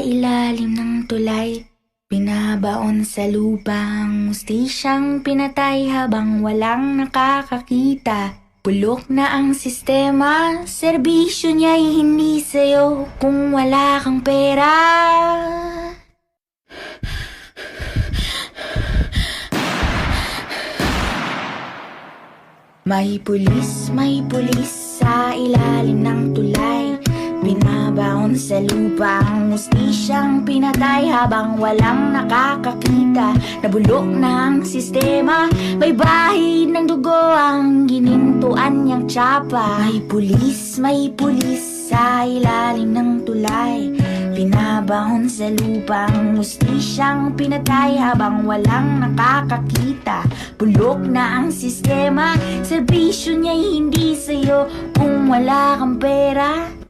ilalim ng tulay, binabaon sa lupang mustisyang pinatay habang walang nakakakita. Bulok na ang sistema, serbisyo niya'y hindi sa'yo kung wala kang pera. May pulis sa ilalim ng tulay, binabaon sa lupa ang mustisyang pinatay habang walang nakakakita. Nabulok na ang sistema, may bahid ng dugo ang ginintuan niyang tsapa. May pulis sa ilalim ng tulay, binabaon sa lupa ang mustisyang pinatay habang walang nakakakita. Bulok na ang sistema, serbisyo niya'y hindi sa'yo kung wala kang pera.